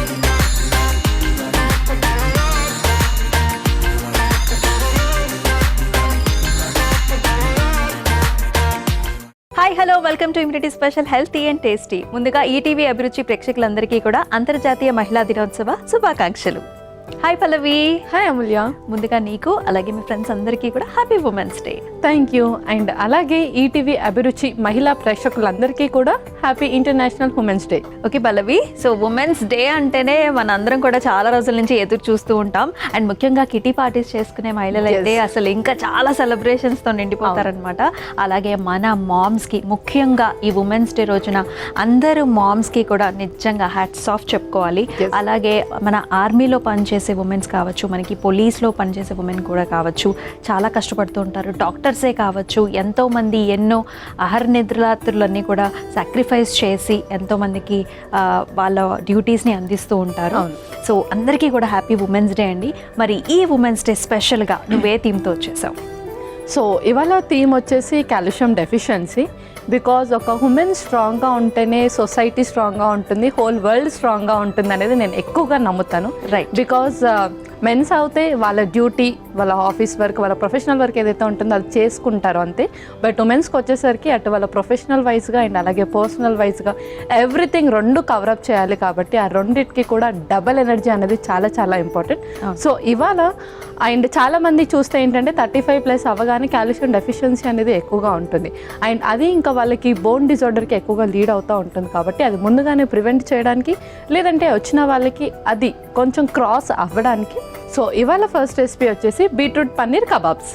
Hi hello welcome to immunity special healthy and tasty. ముందుగా ETV Abhiruchi ప్రేక్షకులందరికీ కూడా అంతర్జాతీయ మహిళా దినోత్సవ శుభాకాంక్షలు. హాయ్ పల్లవి. హాయ్ అమూల్య. ముందుగా నీకు అలాగే మీ ఫ్రెండ్స్ అందరికీ కూడా happy women's day. Thank you. And అలాగే ఈటీవీ అభిరుచి మహిళా ప్రేక్షకులందరికీ కూడా happy international women's day. Okay Pallavi, so women's day అంటేనే మన అందరం కూడా చాలా రోజుల నుంచి ఎదురు చూస్తూ ఉంటాం. అండ్ ముఖ్యంగా కిటీ పార్టీస్ చేసుకునే మహిళలు అయితే అసలు ఇంకా చాలా సెలబ్రేషన్స్తో నిండిపోతారనమాట. అలాగే మన మామ్స్కి ముఖ్యంగా ఈ ఉమెన్స్ డే రోజున అందరూ మామ్స్కి కూడా నిజంగా హ్యాట్స్ ఆఫ్ చెప్పుకోవాలి. అలాగే మన ఆర్మీలో పనిచేసే ఉమెన్స్ కావచ్చు, మనకి పోలీస్లో పనిచేసే ఉమెన్ కూడా కావచ్చు, చాలా కష్టపడుతూ ఉంటారు. డాక్టర్సే కావచ్చు, ఎంతోమంది ఎన్నో అహర్నిద్రాత్రులన్నీ కూడా సాక్రిఫైస్ చేసి ఎంతోమందికి వాళ్ళ డ్యూటీస్ని అందిస్తూ ఉంటారు. సో అందరికీ కూడా హ్యాపీ ఉమెన్స్ డే అండి. మరి ఈ ఉమెన్స్ డే స్పెషల్గా నువ్వే థీమ్తో వచ్చేసావు? సో ఇవాళ థీమ్ వచ్చేసి కాల్షియం డెఫిషియన్సీ. బికాజ్ ఒక ఉమెన్ స్ట్రాంగ్గా ఉంటేనే సొసైటీ స్ట్రాంగ్గా ఉంటుంది, హోల్ వరల్డ్ స్ట్రాంగ్గా ఉంటుంది అనేది నేను ఎక్కువగా నమ్ముతాను. రైట్. బికాజ్ మెన్స్ అయితే వాళ్ళ డ్యూటీ, వాళ్ళ ఆఫీస్ వర్క్, వాళ్ళ ప్రొఫెషనల్ వర్క్ ఏదైతే ఉంటుందో అది చేసుకుంటారో అంతే. బట్ ఉమెన్స్కి వచ్చేసరికి అటు వాళ్ళ ప్రొఫెషనల్ వైజ్గా అండ్ అలాగే పర్సనల్ వైజ్గా ఎవ్రీథింగ్ రెండు కవరప్ చేయాలి. కాబట్టి ఆ రెండింటికి కూడా డబల్ ఎనర్జీ అనేది చాలా చాలా ఇంపార్టెంట్. సో ఇవాళ అండ్ చాలామంది చూస్తే ఏంటంటే 35+ అవ్వగానే కాల్షియం డెఫిషియన్సీ అనేది ఎక్కువగా ఉంటుంది. అండ్ అది ఇంకా వాళ్ళకి బోన్ డిజార్డర్కి ఎక్కువగా లీడ్ అవుతూ ఉంటుంది. కాబట్టి అది ముందుగానే ప్రివెంట్ చేయడానికి, లేదంటే వచ్చిన వాళ్ళకి అది కొంచెం క్రాస్ అవ్వడానికి. సో ఇవాళ ఫస్ట్ రెసిపీ వచ్చేసి beetroot paneer kebabs.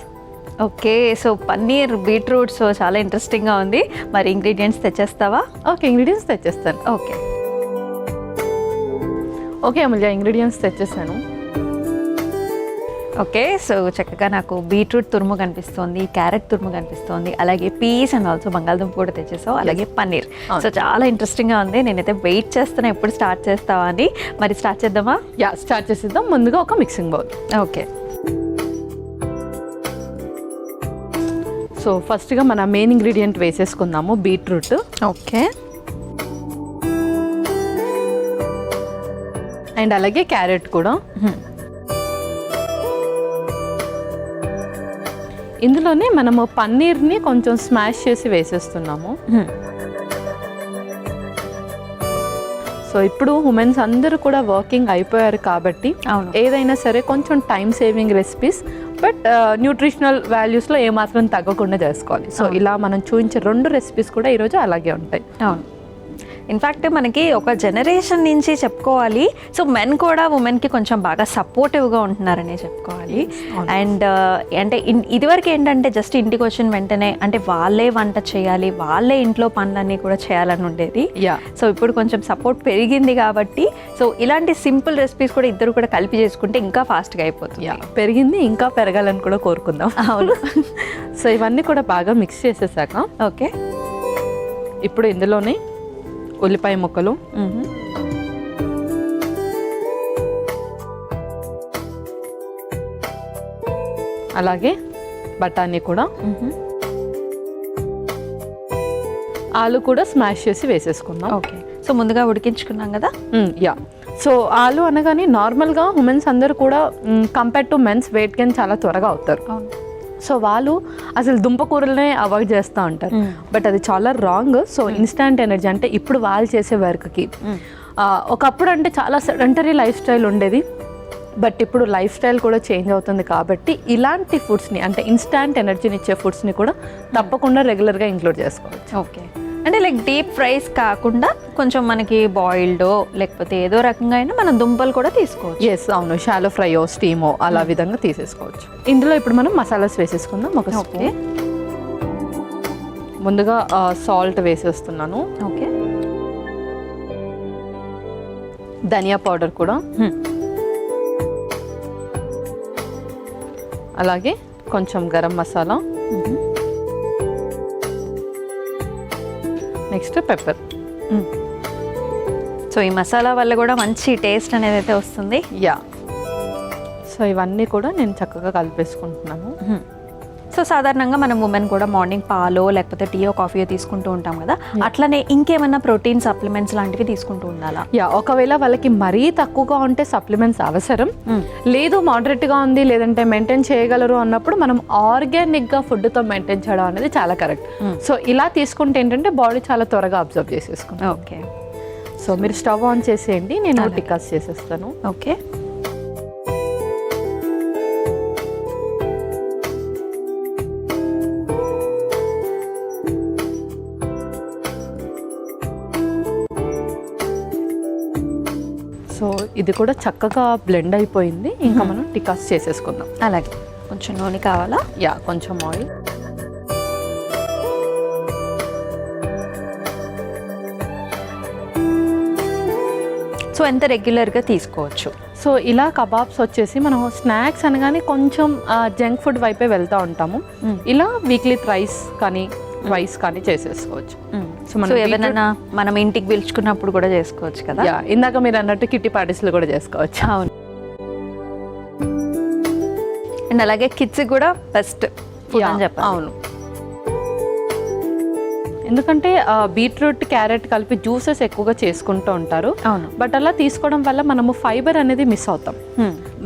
Okay, so paneer beetroot, so చాలా ఇంట్రెస్టింగ్గా ఉంది. మరి ఇంగ్రీడియంట్స్ తెచ్చేస్తావా? ఓకే, ఇంగ్రీడియంట్స్ తెచ్చేస్తాను. ఓకే ఓకే అమూల్య, ఇంగ్రీడియంట్స్ తెచ్చేసాను. ఓకే, సో చక్కగా నాకు బీట్రూట్ తురుము కనిపిస్తుంది, క్యారెట్ తురుము కనిపిస్తుంది, అలాగే పీస్ అండ్ ఆల్సో బంగాళదుంప కూడా తెచ్చేసావు, అలాగే పన్నీర్. సో చాలా ఇంట్రెస్టింగ్గా ఉంది. నేనైతే వెయిట్ చేస్తున్నా ఎప్పుడు స్టార్ట్ చేస్తావా అని. మరి స్టార్ట్ చేద్దామా? స్టార్ట్ చేసేద్దాం. ముందుగా ఒక మిక్సింగ్ బౌల్. ఓకే, సో ఫస్ట్గా మన మెయిన్ ఇంగ్రీడియంట్ వేసేసుకుందాము, బీట్రూట్. ఓకే, అండ్ అలాగే క్యారెట్ కూడా. ఇందులోనే మనము పన్నీర్ని కొంచెం స్మాష్ చేసి వేసేస్తున్నాము. సో ఇప్పుడు ఉమెన్స్ అందరూ కూడా వర్కింగ్ అయిపోయారు కాబట్టి ఏదైనా సరే కొంచెం time saving recipes, but nutritional వాల్యూస్లో ఏమాత్రం తగ్గకుండా చేసుకోవాలి. సో ఇలా మనం చూపించే 2 రెసిపీస్ కూడా ఈరోజు అలాగే ఉంటాయి. అవును, ఇన్ఫ్యాక్ట్ మనకి ఒక జనరేషన్ నుంచి చెప్పుకోవాలి. సో మెన్ కూడా ఉమెన్కి కొంచెం బాగా సపోర్టివ్గా ఉంటున్నారనే చెప్పుకోవాలి. అండ్ అంటే ఇదివరకు ఏంటంటే జస్ట్ ఇంటికి వచ్చిన వెంటనే అంటే వాళ్ళే వంట చేయాలి, వాళ్ళే ఇంట్లో పనులన్నీ కూడా చేయాలని ఉండేది. సో ఇప్పుడు కొంచెం సపోర్ట్ పెరిగింది కాబట్టి సో ఇలాంటి సింపుల్ రెసిపీస్ కూడా ఇద్దరు కూడా కలిపి చేసుకుంటే ఇంకా ఫాస్ట్గా అయిపోతుంది. పెరిగింది, ఇంకా పెరగాలని కూడా కోరుకుందాం. అవును. సో ఇవన్నీ కూడా బాగా మిక్స్ చేసేసాక ఓకే, ఇప్పుడు ఇందులోనే ఉల్లిపాయ ముక్కలు, అలాగే బఠానీ కూడా, ఆలు కూడా స్మాష్ చేసి వేసేసుకుందాం. ఓకే, సో ముందుగా ఉడికించుకున్నాం కదా. సో ఆలు అనగానే నార్మల్గా ఉమెన్స్ అందరూ కూడా compare to men's weight gain చాలా త్వరగా అవుతారు. సో వాళ్ళు అసలు దుంపకూరలనే అవాయిడ్ చేస్తూ ఉంటారు, బట్ అది చాలా రాంగ్. సో ఇన్స్టాంట్ ఎనర్జీ అంటే ఇప్పుడు వాళ్ళు చేసే వర్క్కి ఒకప్పుడు అంటే చాలా సెడెంటరీ లైఫ్ స్టైల్ ఉండేది, బట్ ఇప్పుడు లైఫ్ స్టైల్ కూడా చేంజ్ అవుతుంది. కాబట్టి ఇలాంటి ఫుడ్స్ని అంటే ఇన్స్టాంట్ ఎనర్జీని ఇచ్చే ఫుడ్స్ని కూడా తప్పకుండా రెగ్యులర్గా ఇంక్లూడ్ చేసుకోవచ్చు. ఓకే, అంటే లైక్ డీప్ ఫ్రైస్ కాకుండా కొంచెం మనకి బాయిల్డో లేకపోతే ఏదో రకంగా అయినా మనం దుంపలు కూడా తీసుకోవచ్చు. ఎస్, అవును, షాలో ఫ్రైయో స్టీమో అలా విధంగా తీసేసుకోవచ్చు. ఇందులో ఇప్పుడు మనం మసాలాస్ వేసేసుకుందాం. ఒక స్పూన్ ముందుగా సాల్ట్ వేసేస్తున్నాను. ఓకే, ధనియా పౌడర్ కూడా, అలాగే కొంచెం garam masala, next pepper. So ఈ మసాలా వల్ల కూడా మంచి టేస్ట్ అనేది అయితే వస్తుంది. సో ఇవన్నీ కూడా నేను చక్కగా కలిపేసుకుంటున్నాను. సో సాధారణంగా మనం ఉమెన్ కూడా మార్నింగ్ పాలో లేకపోతే టీయో కాఫీయో తీసుకుంటూ ఉంటాం కదా, అట్లనే ఇంకేమైనా ప్రోటీన్ సప్లిమెంట్స్ లాంటివి తీసుకుంటూ ఉండాలా? ఒకవేళ వాళ్ళకి మరీ తక్కువగా ఉంటే సప్లిమెంట్స్ అవసరం లేదు, మోడరేట్గా ఉంది లేదంటే మెయింటైన్ చేయగలరు అన్నప్పుడు మనం ఆర్గానిక్గా ఫుడ్తో మెయింటైన్ చేయడం అనేది చాలా కరెక్ట్. సో ఇలా తీసుకుంటే ఏంటంటే బాడీ చాలా త్వరగా అబ్జర్వ్ చేసేసుకుంటాం. ఓకే, సో మీరు స్టవ్ ఆన్ చేసేయండి, నేను టిక్కాస్ చేసేస్తాను. ఓకే. సో ఇది కూడా చక్కగా బ్లెండ్ అయిపోయింది, ఇంకా మనం టిక్కాస్ చేసేసుకుందాం. అలాగే కొంచెం నూనె కావాలా? కొంచెం ఆయిల్. సో ఎంత రెగ్యులర్గా తీసుకోవచ్చు? సో ఇలా కబాబ్స్ వచ్చేసి మనం స్నాక్స్ అనగానే కొంచెం జంక్ ఫుడ్ వైపే వెళ్తూ ఉంటాము. ఇలా వీక్లీ థ్రైస్ కానీ ట్వైస్ కానీ చేసేసుకోవచ్చు. సో ఏదైనా మనం ఇంటికి పిలుచుకున్నప్పుడు కూడా చేసుకోవచ్చు కదా. ఇందాక మీరు అన్నట్టు కిట్టి పార్టీస్లో కూడా చేసుకోవచ్చు. అవును. అండ్ అలాగే కిడ్స్ కూడా బెస్ట్ అని చెప్పాలి. అవును, ఎందుకంటే బీట్రూట్ క్యారెట్ కలిపి జ్యూసెస్ ఎక్కువగా చేసుకుంటూ ఉంటారు. అవును. బట్ అలా తీసుకోవడం వల్ల మనము ఫైబర్ అనేది మిస్ అవుతాం.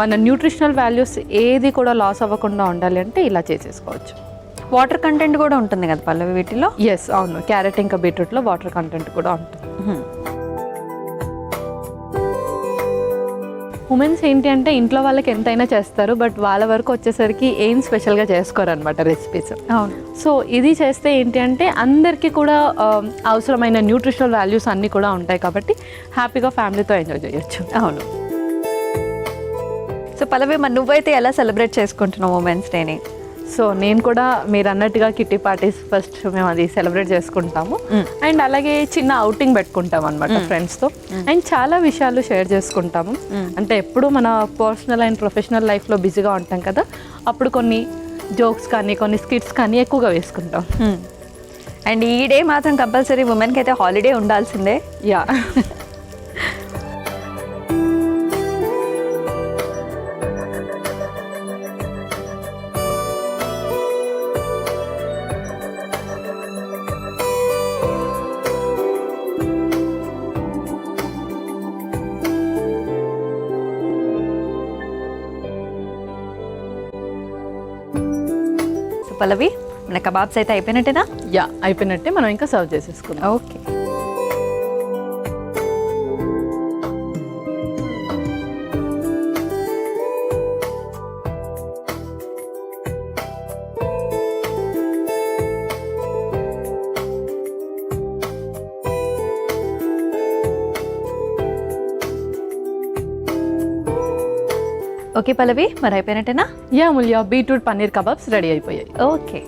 మన న్యూట్రిషనల్ వాల్యూస్ ఏది కూడా లాస్ అవ్వకుండా ఉండాలి అంటే ఇలా చేసేసుకోవచ్చు. వాటర్ కంటెంట్ కూడా ఉంటుంది కదా పల్లవి వీటిలో? ఎస్, అవును. క్యారెట్ ఇంకా బీట్రూట్లో వాటర్ కంటెంట్ కూడా ఉంటుంది. ఉమెన్స్ ఏంటి అంటే ఇంట్లో వాళ్ళకి ఎంతైనా చేస్తారు, బట్ వాళ్ళ వరకు వచ్చేసరికి ఏం స్పెషల్గా చేసుకోరు అనమాట రెసిపీస్. అవును. సో ఇది చేస్తే ఏంటి అంటే అందరికీ కూడా అవసరమైన న్యూట్రిషనల్ వాల్యూస్ అన్నీ కూడా ఉంటాయి కాబట్టి హ్యాపీగా ఫ్యామిలీతో ఎంజాయ్ చేయొచ్చు. అవును. సో పల్లవి, మరి నువ్వైతే ఎలా సెలబ్రేట్ చేసుకుంటున్నావు ఉమెన్స్ డేని? సో నేను కూడా మీరు అన్నట్టుగా కిట్టి పార్టీస్ ఫస్ట్ మేము అది సెలబ్రేట్ చేసుకుంటాము. అండ్ అలాగే చిన్న అవుటింగ్ పెట్టుకుంటాం అనమాట ఫ్రెండ్స్తో. అండ్ చాలా విషయాలు షేర్ చేసుకుంటాము. అంటే ఎప్పుడు మన పర్సనల్ అండ్ ప్రొఫెషనల్ లైఫ్లో బిజీగా ఉంటాం కదా, అప్పుడు కొన్ని జోక్స్ కానీ కొన్ని స్కిట్స్ కానీ ఎక్కువగా వేసుకుంటాం. అండ్ ఈ డే మాత్రం కంపల్సరీ ఉమెన్కి అయితే హాలిడే ఉండాల్సిందే. పల్లవి, మన కబాబ్స్ అయితే అయిపోయినట్టేనా? అయిపోయినట్టే, మనం ఇంకా సర్వ్ చేసేసుకుందాం. ఓకే. ఓకే పల్లవి, మరి అయిపోయినట్టేనా? ముల్యా, బీట్రూట్ పన్నీర్ కబాబ్స్ రెడీ అయిపోయాయి. ఓకే,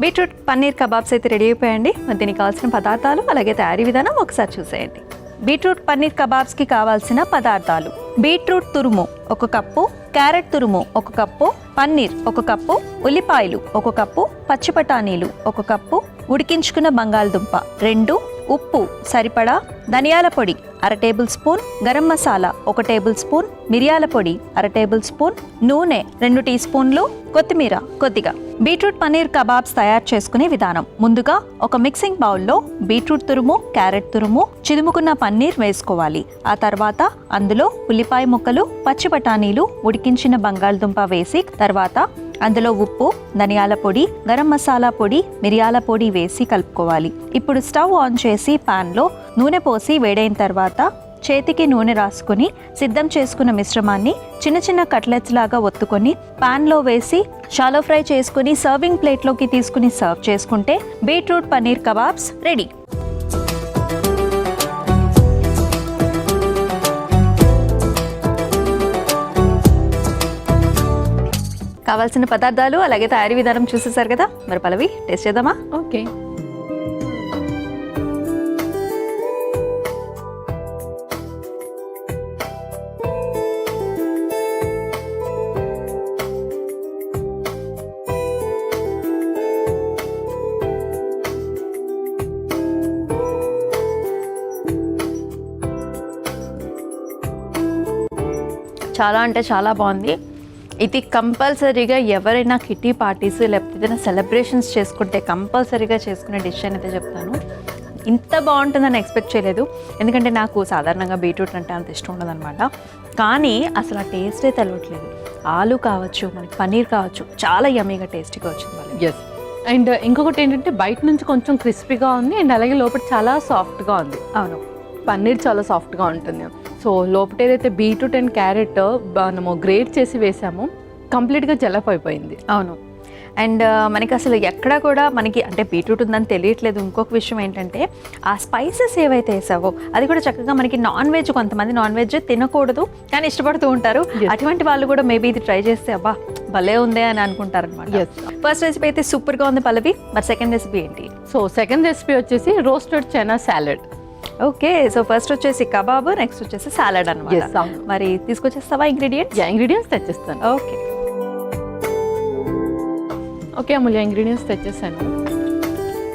బీట్రూట్ పన్నీర్ కబాబ్స్ అయితే రెడీ అయిపోయాయండి. మరి దీనికి కావాల్సిన పదార్థాలు అలాగే తయారీ విధానం ఒకసారి చూసేయండి. బీట్రూట్ పన్నీర్ కబాబ్స్కి కావాల్సిన పదార్థాలు: బీట్రూట్ తురుము 1 కప్పు, క్యారెట్ తురుము 1 కప్పు, పన్నీర్ 1 కప్పు, ఉల్లిపాయలు 1 కప్పు, పచ్చి బఠానీలు 1 కప్పు, ఉడికించుకున్న బంగాళదుంప 2, ఉప్పు సరిపడా, ధనియాల పొడి 1/2 table spoon, garam masala 1 table spoon, మిరియాల పొడి 1/2 టేబుల్ స్పూన్, నూనె 2 టీ స్పూన్లు, కొత్తిమీర కొద్దిగా. బీట్రూట్ పన్నీర్ కబాబ్స్ తయారు చేసుకునే విధానం: ముందుగా ఒక మిక్సింగ్ బౌల్లో బీట్రూట్ తురుము, క్యారెట్ తురుము, చిదుముకున్న పన్నీర్ వేసుకోవాలి. ఆ తర్వాత అందులో ఉల్లిపాయ ముక్కలు, పచ్చి బఠానీలు, ఉడికించిన బంగాళదుంప వేసి తర్వాత అందులో ఉప్పు, ధనియాల పొడి, గరం మసాలా పొడి, మిరియాల పొడి వేసి కలుపుకోవాలి. ఇప్పుడు స్టవ్ ఆన్ చేసి పాన్లో నూనె పోసి వేడైన తర్వాత చేతికి నూనె రాసుకొని సిద్ధం చేసుకున్న మిశ్రమాన్ని చిన్న చిన్న కట్లెట్స్ లాగా ఒత్తుకొని పాన్లో వేసి షాలో ఫ్రై చేసుకుని సర్వింగ్ ప్లేట్లోకి తీసుకుని సర్వ్ చేసుకుంటే బీట్రూట్ పన్నీర్ కబాబ్స్ రెడీ. కావాల్సిన పదార్థాలు అలాగే తయారీ విధానం చూసేసారు కదా, మరి పల్లవి టేస్ట్ చేద్దామా? ఓకే. చాలా అంటే చాలా బాగుంది. ఇది కంపల్సరీగా ఎవరైనా కిటీ పార్టీస్ లేకపోతే ఏదైనా సెలబ్రేషన్స్ చేసుకుంటే కంపల్సరీగా చేసుకునే డిష్ అని అయితే చెప్తాను. ఇంత బాగుంటుందని ఎక్స్పెక్ట్ చేయలేదు, ఎందుకంటే నాకు సాధారణంగా బీట్రూట్ అంటే అంత ఇష్టం ఉండదన్నమాట. కానీ అసలు ఆ టేస్టే తెలవట్లేదు. ఆలు కావచ్చు, మనకి పన్నీర్ కావచ్చు, చాలా యమ్మీగా టేస్టీగా వచ్చింది వాళ్ళు. ఎస్. అండ్ ఇంకొకటి ఏంటంటే బయట నుంచి కొంచెం క్రిస్పీగా ఉంది అండ్ అలాగే లోపల చాలా సాఫ్ట్గా ఉంది. అవును, పన్నీర్ చాలా సాఫ్ట్గా ఉంటుంది. సో లోపల ఏదైతే బీట్రూట్ అండ్ క్యారెట్ మనము గ్రేట్ చేసి వేసామో కంప్లీట్గా జలప్ అయిపోయింది. అవును. అండ్ మనకి అసలు ఎక్కడ కూడా మనకి అంటే బీట్రూట్ ఉందని తెలియట్లేదు. ఇంకొక విషయం ఏంటంటే ఆ స్పైసెస్ ఏవైతే వేసావో అది కూడా చక్కగా మనకి నాన్ వెజ్, కొంతమంది నాన్ వెజ్ తినకూడదు కానీ ఇష్టపడుతూ ఉంటారు. అటువంటి వాళ్ళు కూడా మేబీ ఇది ట్రై చేస్తే అబ్బా భలే ఉందే అని అనుకుంటారు అనమాట. ఫస్ట్ రెసిపీ అయితే సూపర్గా ఉంది పల్లవి, మరి సెకండ్ రెసిపీ ఏంటి? సో సెకండ్ రెసిపీ వచ్చేసి roasted chana salad. Okay, so first వచ్చేసి కబాబ్, నెక్స్ట్ వచ్చేసి సాలడ్ అనమాట. మరి తీసుకొచ్చేస్తావా ingredients? Ingredients తెచ్చిస్తాను. Okay okay Amulya, ingredients తెచ్చేసాను.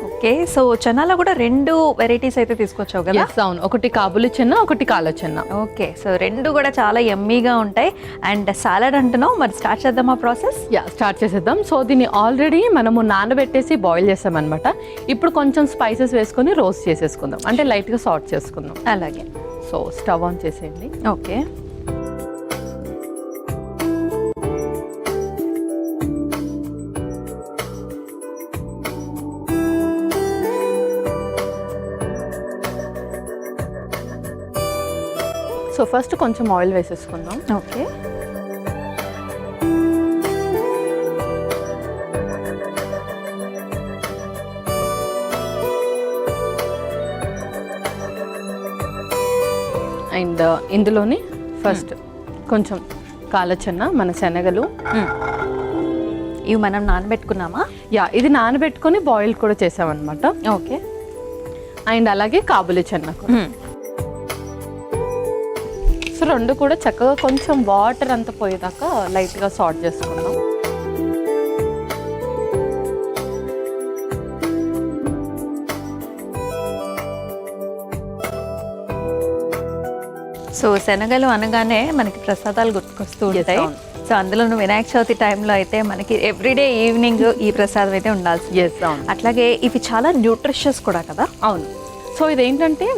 ఓకే, సో చనాలో కూడా 2 వెరైటీస్ అయితే తీసుకొచ్చావు కదా? అవును, ఒకటి కాబూలి చెన్న, ఒకటి కాలో చెన్న. ఓకే, సో 2 కూడా చాలా యమ్మీగా ఉంటాయి. అండ్ సాలడ్ అంటున్నావు, మరి స్టార్ట్ చేద్దామా ప్రాసెస్? స్టార్ట్ చేసేద్దాం. సో దీన్ని ఆల్రెడీ మనము నానబెట్టేసి బాయిల్ చేసామన్నమాట. ఇప్పుడు కొంచెం స్పైసెస్ వేసుకొని రోస్ట్ చేసేసుకుందాం, అంటే లైట్గా సాల్ట్ చేసుకుందాం. అలాగే. సో స్టవ్ ఆన్ చేసేయండి. ఓకే, సో ఫస్ట్ కొంచెం ఆయిల్ వేసేసుకుందాం. ఓకే, అండ్ ఇందులోని ఫస్ట్ కొంచెం కాలచెన్న, మన శనగలు. ఇవి మనం నానబెట్టుకున్నామా? ఇది నానబెట్టుకొని బాయిల్ కూడా చేసామన్నమాట. ఓకే, అండ్ అలాగే కాబూలి చెన్న. సో 2 కూడా చక్కగా కొంచెం వాటర్ అంతా పోయేదాకా లైట్గా సాల్ట్ చేసుకుందాం. సో శనగలు అనగానే మనకి ప్రసాదాలు గుర్తుకొస్తూ ఉంటాయి. సో అందులోనూ వినాయక చవితి టైంలో అయితే మనకి ఎవ్రీడే ఈవినింగ్ ఈ ప్రసాదం అయితే ఉండాల్సింది. అట్లాగే ఇవి చాలా న్యూట్రిషియస్ కూడా కదా? అవును. సో ఇదేంటంటే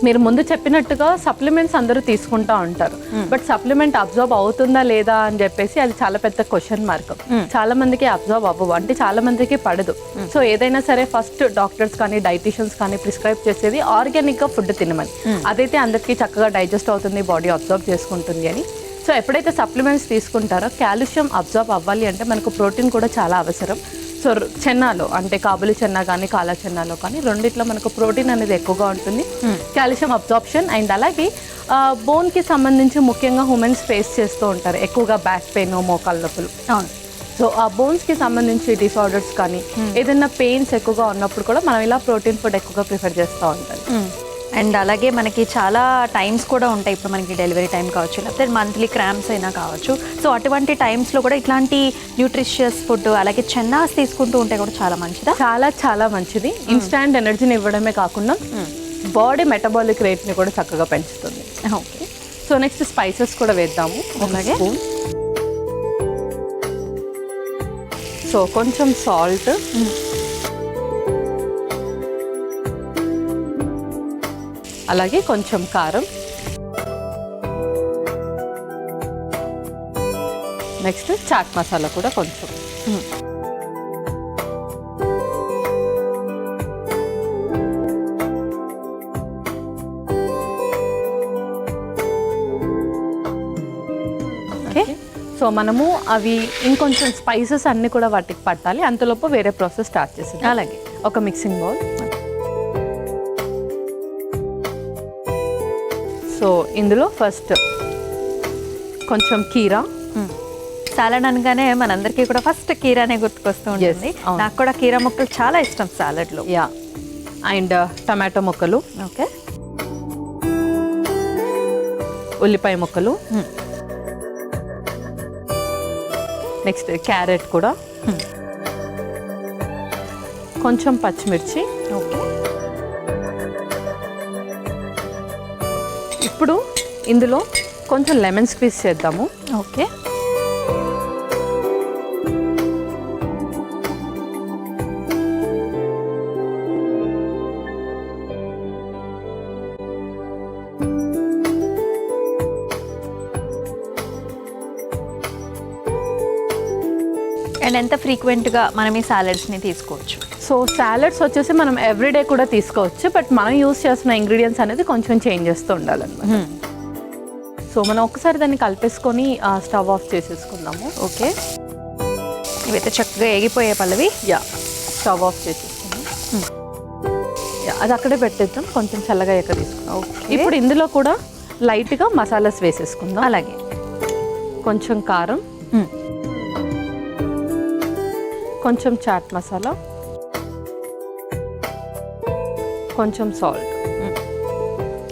మీరు ముందు చెప్పినట్టుగా సప్లిమెంట్స్ అందరూ తీసుకుంటా ఉంటారు, బట్ సప్లిమెంట్ అబ్జర్వ్ అవుతుందా లేదా అని చెప్పేసి అది చాలా పెద్ద క్వశ్చన్ మార్క్. చాలా మందికి అబ్జర్వ్ అవ్వవు, అంటే చాలా మందికి పడదు. సో ఏదైనా సరే ఫస్ట్ డాక్టర్స్ కానీ డైటీషియన్స్ కానీ ప్రిస్క్రైబ్ చేసేది ఆర్గానిక్ గా ఫుడ్ తినమని. అదైతే అందరికీ చక్కగా డైజెస్ట్ అవుతుంది, బాడీ అబ్జర్వ్ చేసుకుంటుంది అని. సో ఎప్పుడైతే సప్లిమెంట్స్ తీసుకుంటారో కాల్షియం అబ్జర్వ్ అవ్వాలి అంటే మనకు ప్రోటీన్ కూడా చాలా అవసరం. సో చెన్నాలో అంటే కాబూలి చెన్న కానీ కాలా చెన్నాలో కానీ రెండిట్లో మనకు ప్రోటీన్ అనేది ఎక్కువగా ఉంటుంది, కాల్షియం అబ్జార్ప్షన్. అండ్ అలాగే బోన్కి సంబంధించి ముఖ్యంగా హ్యూమన్స్ ఫేస్ చేస్తూ ఉంటారు ఎక్కువగా బ్యాక్ పెయిన్, మోకాళ్ళ నొప్పులు. సో ఆ బోన్స్కి సంబంధించి డిసార్డర్స్ కానీ ఏదైనా పెయిన్స్ ఎక్కువగా ఉన్నప్పుడు కూడా మనం ఇలా ప్రోటీన్ ఫుడ్ ఎక్కువగా ప్రిఫర్ చేస్తూ ఉంటాం. అండ్ అలాగే మనకి చాలా టైమ్స్ కూడా ఉంటాయి, ఇప్పుడు మనకి డెలివరీ టైం కావచ్చు లేకపోతే మంత్లీ క్రాంప్స్ అయినా కావచ్చు. సో అటువంటి టైమ్స్లో కూడా ఇట్లాంటి న్యూట్రిషియస్ ఫుడ్ అలాగే చెన్నాస్ తీసుకుంటూ ఉంటే కూడా చాలా మంచిదా? చాలా చాలా మంచిది. ఇన్స్టాంట్ ఎనర్జీని ఇవ్వడమే కాకుండా బాడీ మెటబాలిక్ రేట్ని కూడా చక్కగా పెంచుతుంది. ఓకే, సో నెక్స్ట్ స్పైసెస్ కూడా వేద్దాము. అలాగే సో కొంచెం సాల్ట్, అలాగే కొంచెం కారం, నెక్స్ట్ చాట్ మసాలా కూడా కొంచెం. ఓకే, సో మనము అవి ఇంకొంచెం స్పైసెస్ అన్నీ కూడా వాటికి పట్టాలి, అంతలోపు వేరే ప్రాసెస్ స్టార్ట్ చేసింది. అలాగే ఒక మిక్సింగ్ బౌల్. సో ఇందులో ఫస్ట్ కొంచెం కీరా. సాలడ్ అనగానే మనందరికీ కూడా ఫస్ట్ కీరానే గుర్తుకొస్తూ ఉంటుంది. నాకు కూడా కీరా ముక్కలు చాలా ఇష్టం సాలడ్లో. అండ్ టమాటో ముక్కలు. ఓకే, ఉల్లిపాయ ముక్కలు, నెక్స్ట్ క్యారెట్ కూడా, కొంచెం పచ్చిమిర్చి. ఓకే, ఇప్పుడు ఇందులో కొంచెం లెమన్ స్క్వీజ్ చేద్దాము. ఓకే, అండ్ ఎంత ఫ్రీక్వెంట్గా మనం ఈ సాలెడ్స్ని తీసుకోవచ్చు? సో సాలడ్స్ వచ్చేసి మనం ఎవ్రీడే కూడా తీసుకోవచ్చు, బట్ మనం యూస్ చేస్తున్న ఇంగ్రీడియంట్స్ అనేది కొంచెం చేంజ్ చేస్తూ ఉండాలన్నమాట. సో మనం ఒకసారి దాన్ని కలిపేసుకొని స్టవ్ ఆఫ్ చేసేసుకుందాము. ఓకే, ఇవైతే చక్కగా ఏగిపోయే పల్లవి. యా, స్టవ్ ఆఫ్ చేసేసుకుందాం. యా, అది అక్కడే పెట్టేద్దాం, కొంచెం చల్లగా ఎక్క తీసుకుందాం. ఓకే, ఇప్పుడు ఇందులో కూడా లైట్గా మసాలాస్ వేసేసుకుందాం. అలాగే కొంచెం కారం, కొంచెం చాట్ మసాలా, కొంచెం సాల్ట్.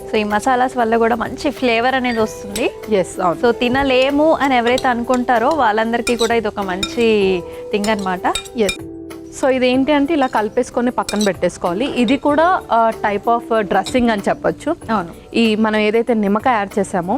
సో ఈ మసాలాస్ వల్ల కూడా మంచి ఫ్లేవర్ అనేది వస్తుంది. ఎస్, అవును. సో తినలేము అని ఎవరైతే అనుకుంటారో వాళ్ళందరికీ కూడా ఇది ఒక మంచి థింగ్ అనమాట. ఎస్. సో ఇదేంటి అంటే ఇలా కలిపేసుకొని పక్కన పెట్టేసుకోవాలి. ఇది కూడా టైప్ ఆఫ్ డ్రెస్సింగ్ అని చెప్పొచ్చు. అవును, ఈ మనం ఏదైతే నిమ్మకాయ యాడ్ చేసామో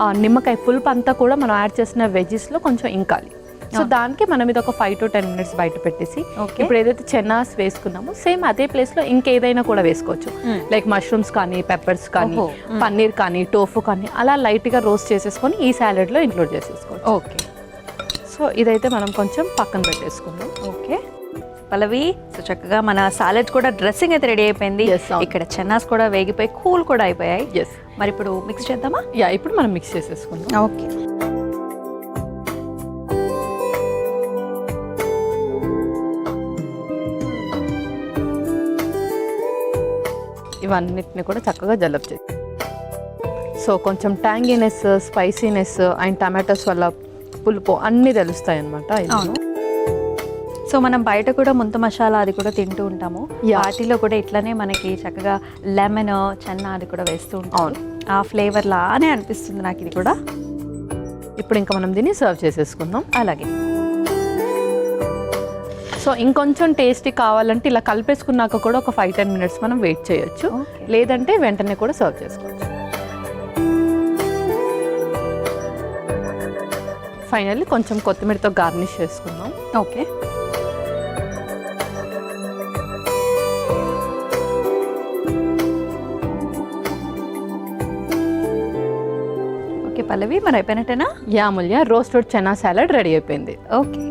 ఆ నిమ్మకాయ పులుపు అంతా కూడా మనం యాడ్ చేసిన వెజ్జెస్లో కొంచెం ఇంకాలి. సో దానికి మనం ఇది ఒక 5 to 10 minutes బయట పెట్టేసి ఇప్పుడు ఏదైతే చెన్నాస్ వేసుకున్నామో సేమ్ అదే ప్లేస్లో ఇంకేదైనా కూడా వేసుకోవచ్చు. లైక్ మష్రూమ్స్ కానీ, పెప్పర్స్ కానీ, పన్నీర్ కానీ, టోఫు కానీ అలా లైట్గా రోస్ట్ చేసేసుకొని ఈ సాలెడ్లో ఇంక్లూడ్ చేసేసుకోవచ్చు. ఓకే, సో ఇదైతే మనం కొంచెం పక్కన పెట్టేసుకుందాం. ఓకే పల్లవి, సో చక్కగా మన సాలెడ్ కూడా డ్రెస్సింగ్ అయితే రెడీ అయిపోయింది. Yes, అవును. ఇక్కడ చెన్నాస్ కూడా వేగిపోయి కూల్ కూడా అయిపోయాయి. ఎస్. మరి ఇప్పుడు మిక్స్ చేద్దామా? యా, ఇప్పుడు మనం మిక్స్ చేసేసుకుందాం. ఓకే, ఇవన్నిటిని కూడా చక్కగా జలప్ చేసి, సో కొంచెం ట్యాంగీనెస్, స్పైసీనెస్ అండ్ టమాటోస్ వల్ల పులుపు అన్నీ తెలుస్తాయి అనమాట. అవును. సో మనం బయట కూడా ముంత మసాలా అది కూడా తింటూ ఉంటాము. వాటిలో కూడా ఇట్లానే మనకి చక్కగా లెమన్, చెన్న అది కూడా వేస్తూ ఉంటాం. ఆ ఫ్లేవర్ లానే అనిపిస్తుంది నాకు ఇది కూడా. ఇప్పుడు ఇంకా మనం దీన్ని సర్వ్ చేసేసుకుందాం. అలాగే, సో ఇంకొంచెం టేస్టీ కావాలంటే ఇలా కలిపేసుకున్నాక కూడా ఒక 5-10 minutes మనం వెయిట్ చేయొచ్చు. లేదంటే వెంటనే కూడా సర్వ్ చేసుకోవచ్చు. ఫైనల్లీ కొంచెం కొత్తిమీరతో గార్నిష్ చేసుకుందాం. ఓకే, ఓకే పల్లవి, మరి అయిపోయినట్టేనా? Yeah Amulya, roasted chana salad ready అయిపోయింది. ఓకే,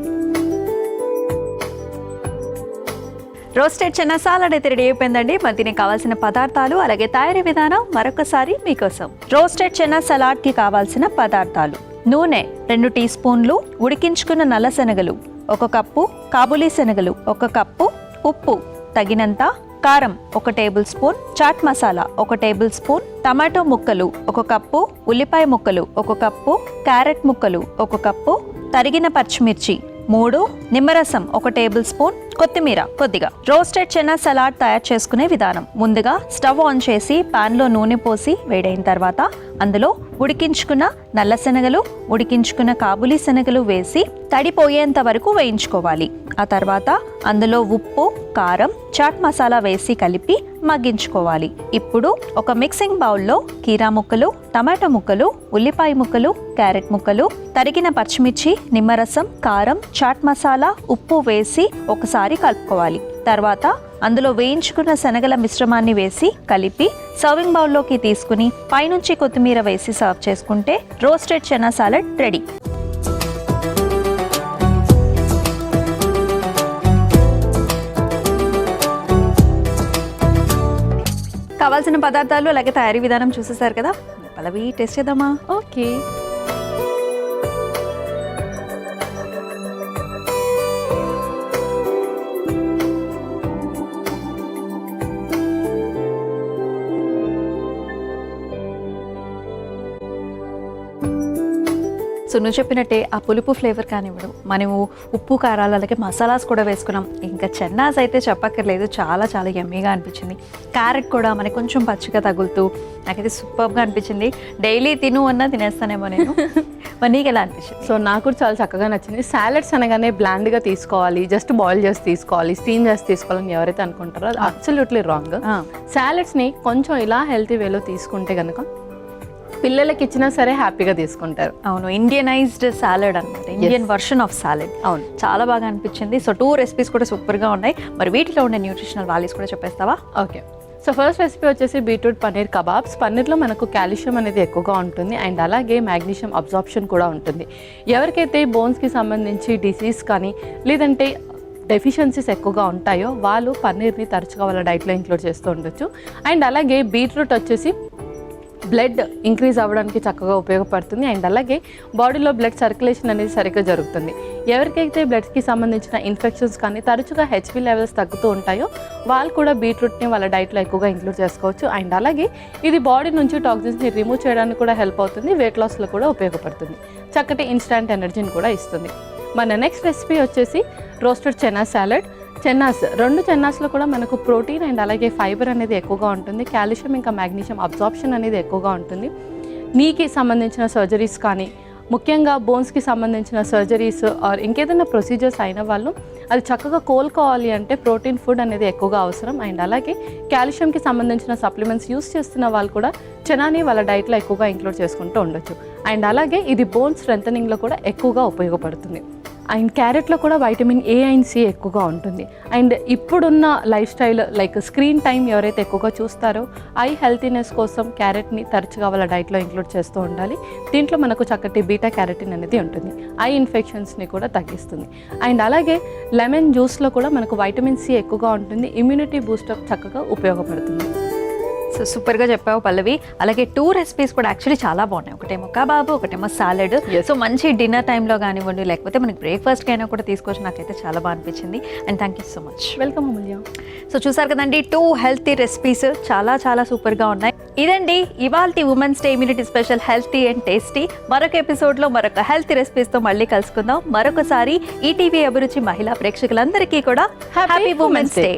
రోస్టెడ్ చెన్నా సాలడ్ అయితే రెడీ అయిపోయిందండి. మరి దీనికి కావాల్సిన పదార్థాలు అలాగే తయారీ విధానం మరొకసారి మీకోసం. రోస్టెడ్ చెన్నా సలాడ్కి కావాల్సిన పదార్థాలు: నూనె 2 టీ స్పూన్లు, ఉడికించుకున్న నల్ల శనగలు 1 కప్పు, కాబూలీ శనగలు 1 కప్పు, ఉప్పు తగినంత, కారం 1 tablespoon, chaat masala 1 tablespoon, tomato ముక్కలు 1 కప్పు, ఉల్లిపాయ ముక్కలు 1 కప్పు, క్యారెట్ ముక్కలు 1 కప్పు, తరిగిన పచ్చిమిర్చి 3, నిమ్మరసం 1 టేబుల్ స్పూన్, కొత్తిమీర కొద్దిగా. రోస్టెడ్ చెన్నా సలాడ్ తయారు చేసుకునే విధానం: ముందుగా స్టవ్ ఆన్ చేసి పాన్లో నూనె పోసి వేడైన తర్వాత అందులో ఉడికించుకున్న నల్ల శనగలు, ఉడికించుకున్న కాబూలీ శనగలు వేసి తడిపోయేంత వరకు వేయించుకోవాలి. ఆ తర్వాత అందులో ఉప్పు, కారం, చాట్ మసాలా వేసి కలిపి మగ్గించుకోవాలి. ఇప్పుడు ఒక మిక్సింగ్ బౌల్లో కీరా ముక్కలు, టమాటో ముక్కలు, ఉల్లిపాయ ముక్కలు, క్యారెట్ ముక్కలు, తరిగిన పచ్చిమిర్చి, నిమ్మరసం, కారం, చాట్ మసాలా, ఉప్పు వేసి ఒకసారి కలుపుకోవాలి. తర్వాత అందులో వేయించుకున్న శనగల మిశ్రమాన్ని వేసి కలిపి సర్వింగ్ బౌల్లోకి తీసుకుని పైనుంచి కొత్తిమీర వేసి సర్వ్ చేసుకుంటే రోస్టెడ్ చెన్నా సాలడ్ రెడీ. కావాల్సిన పదార్థాలు అలాగే తయారీ విధానం చూసేసారు కదా. పల్లవి, టేస్ట్ చేద్దామా? ఓకే. సో నువ్వు చెప్పినట్టే ఆ పులుపు ఫ్లేవర్ కానివ్వడం, మనము ఉప్పు కారాలు అలాగే మసాలాస్ కూడా వేసుకున్నాం. ఇంకా చెన్నాస్ అయితే చెప్పక్కర్లేదు, చాలా చాలా యమ్మీగా అనిపించింది. క్యారెట్ కూడా మనకి కొంచెం పచ్చిగా తగులుతూ నాకైతే సూపర్గా అనిపించింది. డైలీ తిను అన్నా తినేస్తానేమో నేను. మరి నీకు ఎలా అనిపించింది? సో నాకు కూడా చాలా చక్కగా నచ్చింది. సాలడ్స్ అనగానే బ్లాండ్గా తీసుకోవాలి, జస్ట్ బాయిల్ చేసి తీసుకోవాలి, స్టీమ్ చేసి తీసుకోవాలని ఎవరైతే అనుకుంటారో అది అబ్సల్యూట్లీ రాంగ్. సాలడ్స్ని కొంచెం ఇలా హెల్తీ వేలో తీసుకుంటే కనుక పిల్లలకి ఇచ్చినా సరే హ్యాపీగా తీసుకుంటారు. అవును, ఇండియనైజ్డ్ సాలడ్ అనమాట, ఇండియన్ వర్షన్ ఆఫ్ సాలడ్. అవును, చాలా బాగా అనిపించింది. సో 2 రెసిపీస్ కూడా సూపర్గా ఉన్నాయి. మరి వీటిలో ఉండే న్యూట్రిషనల్ వాల్యూస్ కూడా చెప్పేస్తావా? ఓకే. సో ఫస్ట్ రెసిపీ వచ్చేసి బీట్రూట్ పన్నీర్ కబాబ్స్. పన్నీర్లో మనకు కాల్షియం అనేది ఎక్కువగా ఉంటుంది అండ్ అలాగే మ్యాగ్నీషియం అబ్జార్ప్షన్ కూడా ఉంటుంది. ఎవరికైతే బోన్స్కి సంబంధించి డిసీజ్ కానీ లేదంటే డెఫిషియన్సీస్ ఎక్కువగా ఉంటాయో వాళ్ళు పన్నీర్ని తరచుగా వాళ్ళ డైట్లో ఇంక్లూడ్ చేస్తూ ఉండొచ్చు. అండ్ అలాగే బీట్రూట్ వచ్చేసి బ్లడ్ ఇంక్రీజ్ అవ్వడానికి చక్కగా ఉపయోగపడుతుంది అండ్ అలాగే బాడీలో బ్లడ్ సర్క్యులేషన్ అనేది సరిగ్గా జరుగుతుంది. ఎవరికైతే బ్లడ్కి సంబంధించిన ఇన్ఫెక్షన్స్ కానీ తరచుగా హెచ్పి లెవెల్స్ తగ్గుతూ ఉంటాయో వాళ్ళు కూడా బీట్రూట్ని వాళ్ళ డైట్లో ఎక్కువగా ఇంక్లూడ్ చేసుకోవచ్చు. అండ్ అలాగే ఇది బాడీ నుంచి టాక్సిన్స్ని రిమూవ్ చేయడానికి కూడా హెల్ప్ అవుతుంది, వెయిట్ లాస్లో కూడా ఉపయోగపడుతుంది, చక్కటి ఇన్స్టాంట్ ఎనర్జీని కూడా ఇస్తుంది. మన నెక్స్ట్ రెసిపీ వచ్చేసి రోస్టెడ్ చెన్నా సాలడ్. చెన్నాస్, 2 చెన్నాస్లో కూడా మనకు ప్రోటీన్ అండ్ అలాగే ఫైబర్ అనేది ఎక్కువగా ఉంటుంది, కాల్షియం ఇంకా మ్యాగ్నీషియం అబ్జార్ప్షన్ అనేది ఎక్కువగా ఉంటుంది. నీకి సంబంధించిన సర్జరీస్ కానీ ముఖ్యంగా బోన్స్కి సంబంధించిన సర్జరీస్ ఆర్ ఇంకేదైనా ప్రొసీజర్స్ అయిన వాళ్ళు అది చక్కగా కోలుకోవాలి అంటే ప్రోటీన్ ఫుడ్ అనేది ఎక్కువగా అవసరం. అండ్ అలాగే కాల్షియంకి సంబంధించిన సప్లిమెంట్స్ యూస్ చేస్తున్న వాళ్ళు కూడా చెనాని వాళ్ళ డైట్లో ఎక్కువగా ఇంక్లూడ్ చేసుకుంటూ ఉండొచ్చు. అండ్ అలాగే ఇది బోన్ స్ట్రెంథనింగ్లో కూడా ఎక్కువగా ఉపయోగపడుతుంది. అండ్ క్యారెట్లో కూడా వైటమిన్ ఏ అండ్ సి ఎక్కువగా ఉంటుంది. అండ్ ఇప్పుడున్న life style like screen time ఎవరైతే ఎక్కువగా చూస్తారో ఐ హెల్తీనెస్ కోసం క్యారెట్ని తరచుగా వాళ్ళ డైట్లో ఇంక్లూడ్ చేస్తూ ఉండాలి. దీంట్లో మనకు చక్కటి బీటా క్యారెటిన్ అనేది ఉంటుంది, ఐ ఇన్ఫెక్షన్స్ని కూడా తగ్గిస్తుంది. అండ్ అలాగే లెమన్ జ్యూస్లో కూడా మనకు వైటమిన్ సి ఎక్కువగా ఉంటుంది, ఇమ్యూనిటీ బూస్టప్ చక్కగా ఉపయోగపడుతుంది. సో సూపర్గా చెప్పావు పల్లవి. అలాగే 2 రెసిపీస్ కూడా యాక్చువల్లీ చాలా బాగున్నాయి. ఒకటేమో కబాబ్, ఒకటేమో సాలెడ్. సో మంచి డిన్నర్ టైంలో కానివ్వండి లేకపోతే మనకి బ్రేక్ఫాస్ట్కి అయినా కూడా తీసుకొచ్చి నాకైతే చాలా బాగా అనిపించింది. And thank you so much. Welcome Amulya. So చూసారు కదండి 2 హెల్తీ రెసిపీస్ చాలా చాలా సూపర్గా ఉన్నాయి. ఇదండి ఇవాల్టి women's day immunity special healthy and tasty. మరొక ఎపిసోడ్లో మరొక హెల్తీ రెసిపీస్తో మళ్ళీ కలుసుకుందాం. మరొకసారి ఈటీవీ అభిరుచి మహిళా ప్రేక్షకులందరికీ కూడా హ్యాపీ ఉమెన్స్ డే.